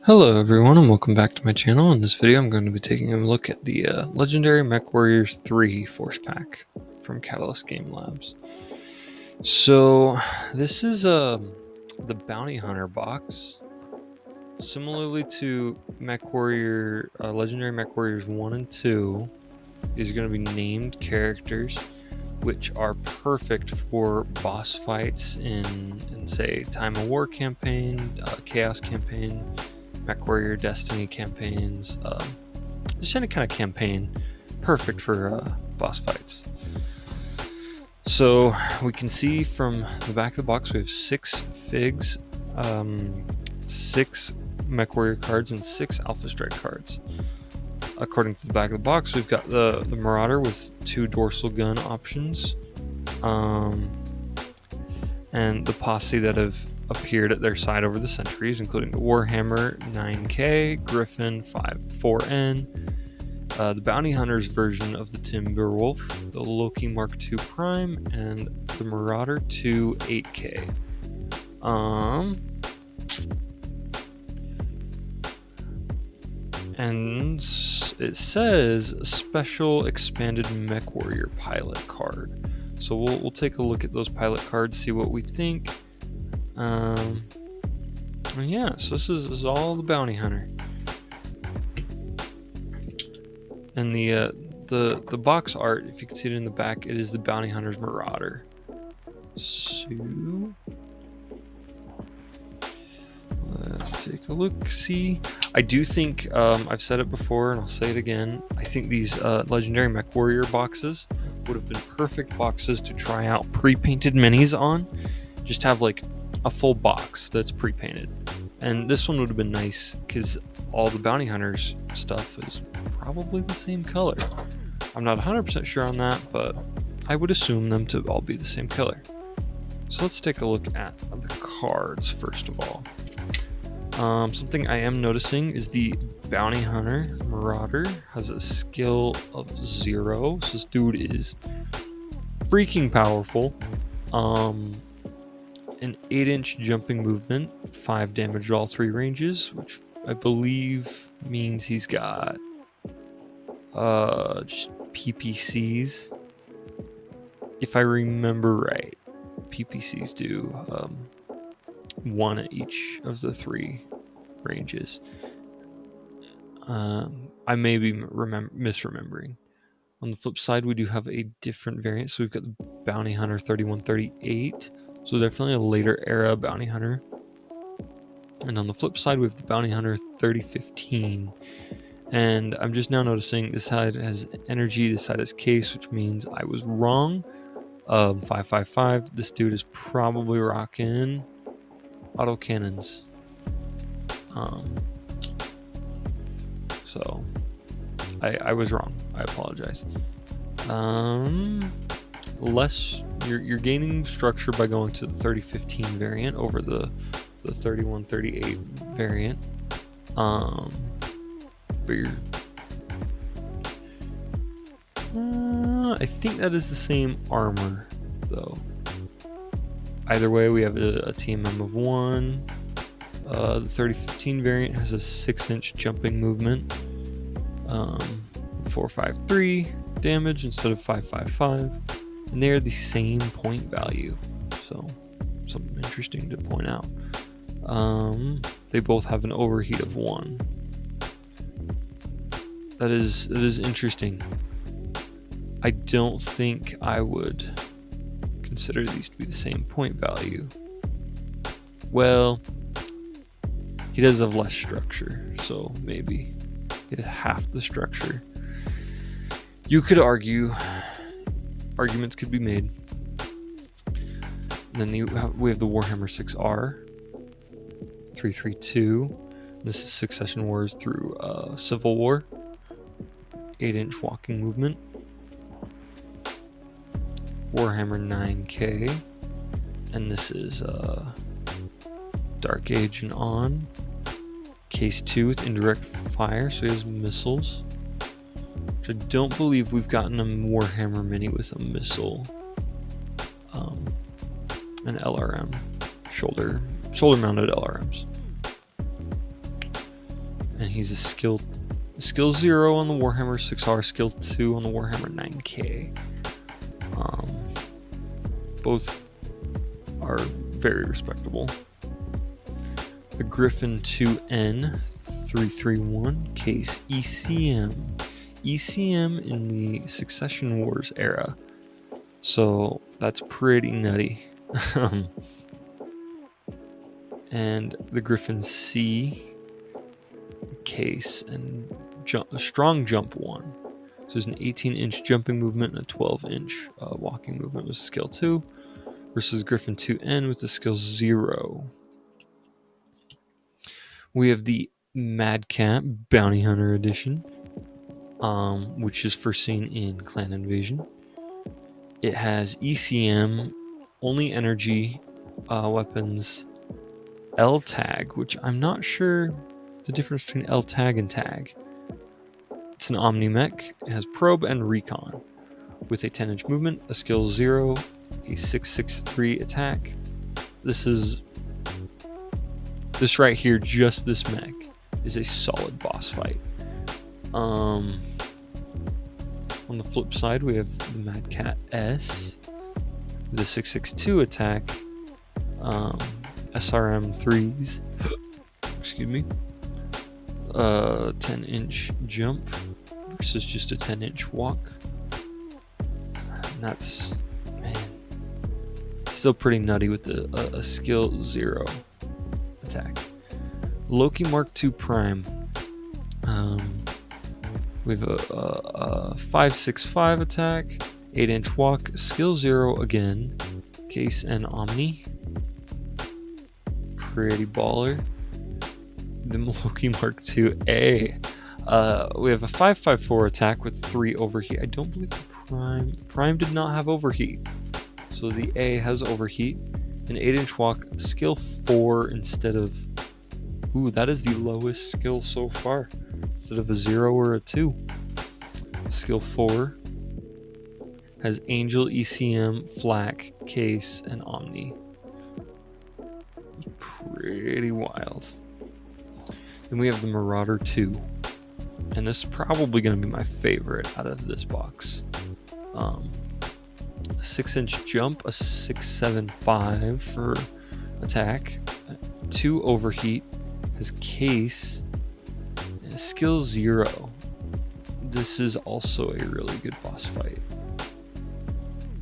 Hello everyone and welcome back to my channel. In this video I'm going to be taking a look at the legendary Mechwarriors 3 Force Pack from Catalyst Game Labs. So this is the Bounty Hunter box. Similarly to Legendary Mechwarriors 1 and 2, these are going to be named characters which are perfect for boss fights in say Time of War campaign, Chaos campaign, Mechwarrior Destiny campaigns, just any kind of campaign, perfect for boss fights. So we can see from the back of the box we have 6 figs, 6 Mechwarrior cards, and 6 Alpha Strike cards. According to the back of the box, we've got the Marauder with 2 dorsal gun options, and the posse that have appeared at their side over the centuries, including the Warhammer 9K, Griffin 4N, the Bounty Hunters version of the Timberwolf, the Loki Mark II Prime, and the Marauder 2 8K. And it says special expanded Mechwarrior pilot card. So we'll take a look at those pilot cards, see what we think. And yeah, so this is all the Bounty Hunter. And the box art, if you can see it in the back, it is the Bounty Hunter's Marauder. So let's take a look. See, I do think I've said it before and I'll say it again. I think these legendary Mechwarrior boxes would have been perfect boxes to try out pre-painted minis on. Just have like a full box that's pre-painted, and this one would have been nice because all the Bounty Hunters stuff is probably the same color. I'm not 100% sure on that, but I would assume them to all be the same color. So let's take a look at the cards first of all. Something I am noticing is the Bounty Hunter Marauder has a skill of 0, so this dude is freaking powerful. An 8-inch jumping movement, 5 damage to all 3 ranges, which I believe means he's got just PPCs. If I remember right, PPCs do 1 at each of the 3 ranges. I may be misremembering. On the flip side, we do have a different variant. So we've got the Bounty Hunter 3138. So definitely a later era Bounty Hunter. And on the flip side, we have the Bounty Hunter 3015. And I'm just now noticing this side has energy, this side has case, which means I was wrong. 555. This dude is probably rocking auto cannons. So I was wrong. I apologize. You're gaining structure by going to the 3015 variant over the 3138 variant. But I think that is the same armor though. Either way, we have a TMM of 1. The 3015 variant has a 6-inch jumping movement, 453 damage instead of 555, and they are the same point value. So something interesting to point out. They both have an overheat of 1. That is interesting. I don't think I would consider these to be the same point value. Well, he does have less structure, so maybe he has half the structure. You could argue, arguments could be made. And then we have the Warhammer 6R 332. This is Succession Wars through Civil War. 8-inch walking movement. Warhammer 9K, and this is Dark Age and on. Case 2 with indirect fire, so he has missiles. Which I don't believe we've gotten a Warhammer mini with a missile. An LRM, shoulder mounted LRMs. and he's a skill 0 on the Warhammer 6R, skill 2 on the Warhammer 9K. Both are very respectable. The Griffin 2N 331 case ECM. ECM in the Succession Wars era. So that's pretty nutty. And the Griffin C case and a strong jump 1. So there's an 18-inch jumping movement and a 12-inch walking movement with skill 2 versus Griffin 2N with a skill 0. We have the Mad Cat Bounty Hunter Edition, which is first seen in Clan Invasion. It has ECM, only energy weapons, L tag, which I'm not sure the difference between L tag and tag. It's an Omni Mech. It has probe and recon with a 10-inch movement, a skill 0, a 663 attack. This right here, just this mech, is a solid boss fight. On the flip side, we have the Mad Cat S with a 662 attack, SRM 3s, excuse me, 10-inch jump versus just a 10-inch walk. And that's, man, still pretty nutty with a skill 0 attack. Loki Mark II Prime. We have a 565 attack, 8-inch walk, skill 0 again, case and Omni. Pretty baller. The Loki Mark II A. We have a 554 attack with 3 overheat. I don't believe the Prime did not have overheat. So the A has overheat. An 8-inch walk, skill 4 instead of... Ooh, that is the lowest skill so far. Instead of a 0 or a 2. Skill 4 has Angel, ECM, Flak, Case, and Omni. Pretty wild. Then we have the Marauder 2. And this is probably going to be my favorite out of this box. A 6-inch jump, a 675 for attack, 2 overheat, has Case, and skill 0. This is also a really good boss fight.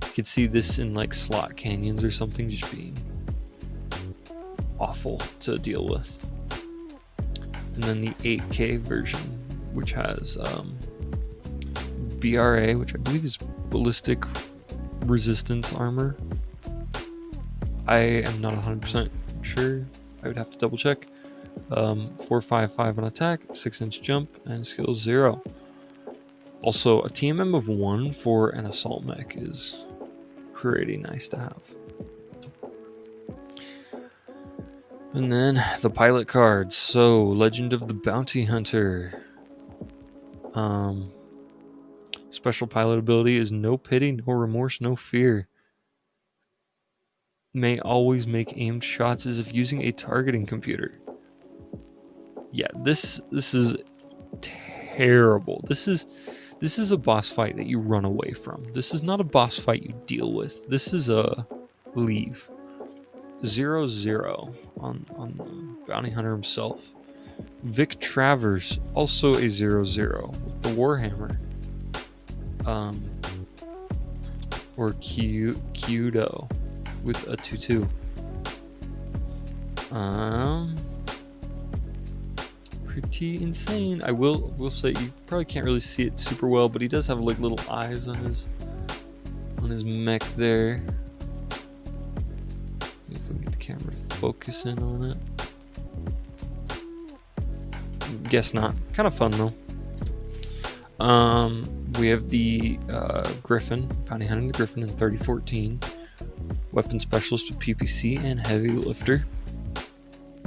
You could see this in like slot canyons or something, just being awful to deal with. And then the 8K version, which has BRA, which I believe is ballistic resistance armor. I am not 100% sure. I would have to double check. 455 on attack, 6-inch jump, and skill 0. Also, a TMM of 1 for an assault mech is pretty nice to have. And then the pilot cards. So, Legend of the Bounty Hunter. Special pilot ability is no pity, no remorse, no fear. May always make aimed shots as if using a targeting computer. Yeah, this is terrible. This is a boss fight that you run away from. This is not a boss fight you deal with. This is a leave. 0-0 on the bounty hunter himself. Vic Travers, also a 0-0 with the Warhammer. Or Kyudo with a 2-2. Pretty insane. I will say you probably can't really see it super well, but he does have like little eyes on his mech there. If we can get the camera to focus in on it. Guess not. Kind of fun though. We have the Griffin, bounty hunting the Griffin in 3014. Weapon specialist with PPC and heavy lifter.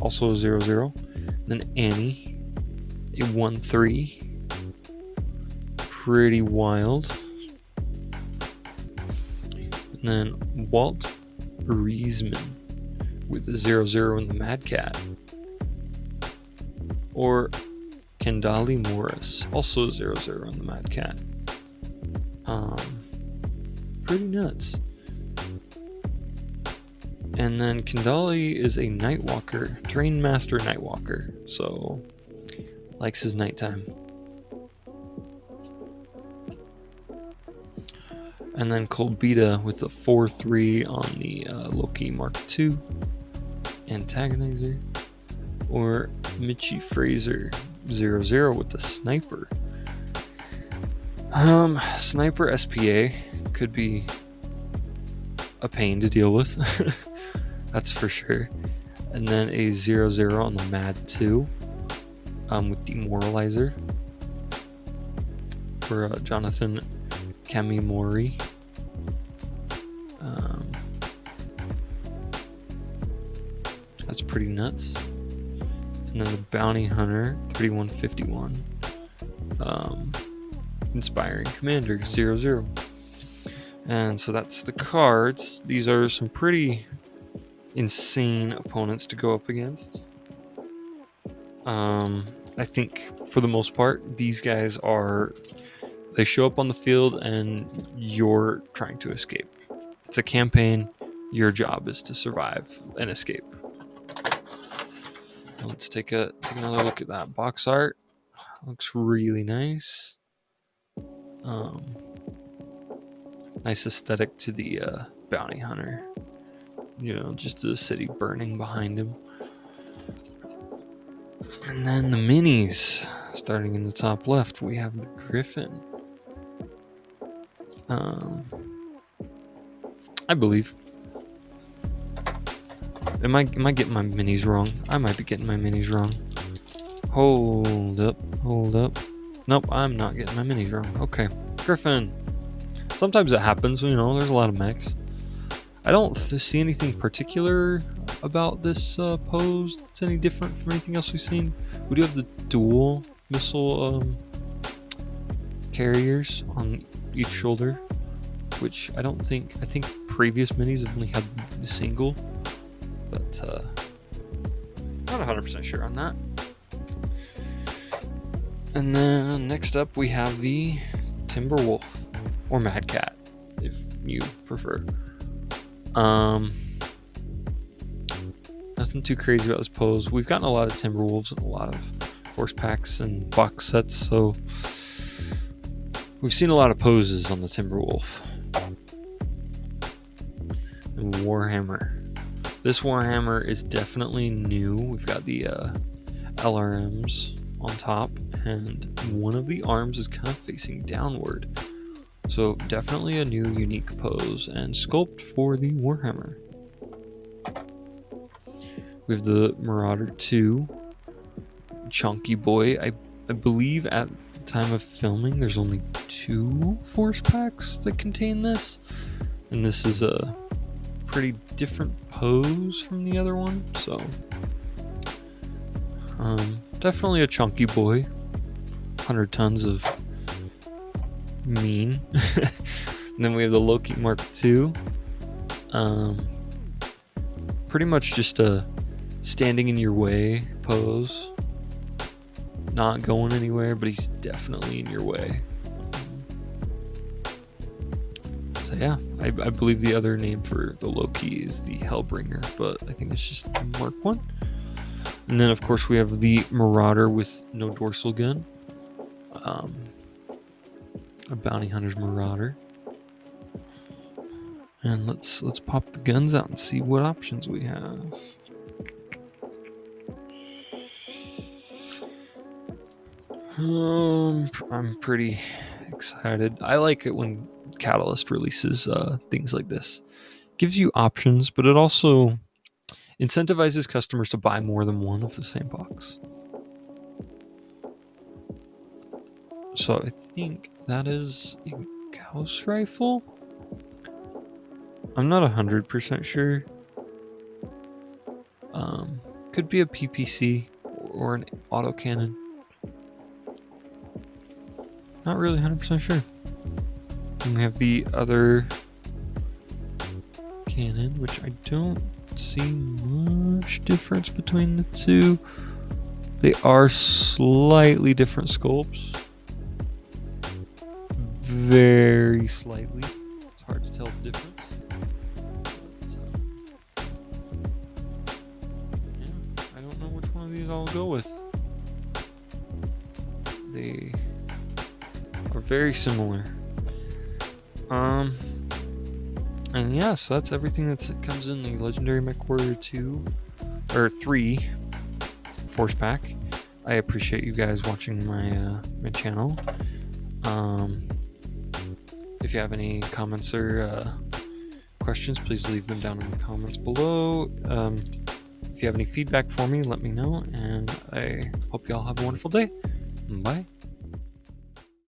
Also a 0-0. Then Annie, a 1-3. Pretty wild. And then Walt Reisman with a 0-0 in the Mad Cat. Or Kendali Morris, also 0/0 on the Mad Cat. Pretty nuts. And then Kendali is a Nightwalker, Terrain Master Nightwalker, so likes his nighttime. And then Kolbita with the 4/3 on the Loki Mark II Antagonizer, or Mitchie Fraser 0/0 with the Sniper. Sniper SPA could be a pain to deal with, that's for sure. And then a 0/0 on the Mad 2 with Demoralizer for Jonathan Kamimori. That's pretty nuts. And then the Bounty Hunter 3151. Inspiring Commander 0/0. And so that's the cards. These are some pretty insane opponents to go up against. I think for the most part, these guys they show up on the field and you're trying to escape. It's a campaign. Your job is to survive and escape. Let's take another look at that box art. Looks really nice. Nice aesthetic to the Bounty Hunter. Just the city burning behind him. And then the minis. Starting in the top left, we have the Griffin. I believe. Am I getting my minis wrong? I might be getting my minis wrong. Hold up. Nope, I'm not getting my minis wrong. Okay, Griffin. Sometimes it happens, there's a lot of mechs. I don't see anything particular about this pose that's any different from anything else we've seen. We do have the dual missile carriers on each shoulder, which I think previous minis have only had the single, but not 100% sure on that. And then next up we have the Timberwolf, or Mad Cat, if you prefer. Nothing too crazy about this pose. We've gotten a lot of Timberwolves and a lot of force packs and box sets, so we've seen a lot of poses on the Timberwolf. And Warhammer. This Warhammer is definitely new. We've got the LRMs on top, and one of the arms is kind of facing downward. So definitely a new unique pose and sculpt for the Warhammer. We have the Marauder 2 Chunky Boy. I believe at the time of filming there's only 2 force packs that contain this, and this is a pretty different pose from the other one, so definitely a chunky boy. 100 tons of mean. And then we have the Loki Mark II. Pretty much just a standing in your way pose. Not going anywhere, but he's definitely in your way. So yeah, I believe the other name for the Loki is the Hellbringer, but I think it's just the Mark I. And then of course we have the Marauder with no dorsal gun. A Bounty Hunter's Marauder. And let's pop the guns out and see what options we have. I'm pretty excited. I like it when Catalyst releases things like this. Gives you options, but it also incentivizes customers to buy more than one of the same box. So I think that is a Gauss rifle. I'm not 100% sure. Could be a PPC or an autocannon. Not really 100% sure. And we have the other cannon, which I don't see much difference between the two. They are slightly different sculpts. Very slightly. It's hard to tell the difference. But, yeah, I don't know which one of these I'll go with. They are very similar. And yeah, so that's everything that comes in the Legendary Mechwarrior 2 or 3 Forcepack. I appreciate you guys watching my channel. If you have any comments or questions, please leave them down in the comments below. If you have any feedback for me, let me know, and I hope you all have a wonderful day. Bye.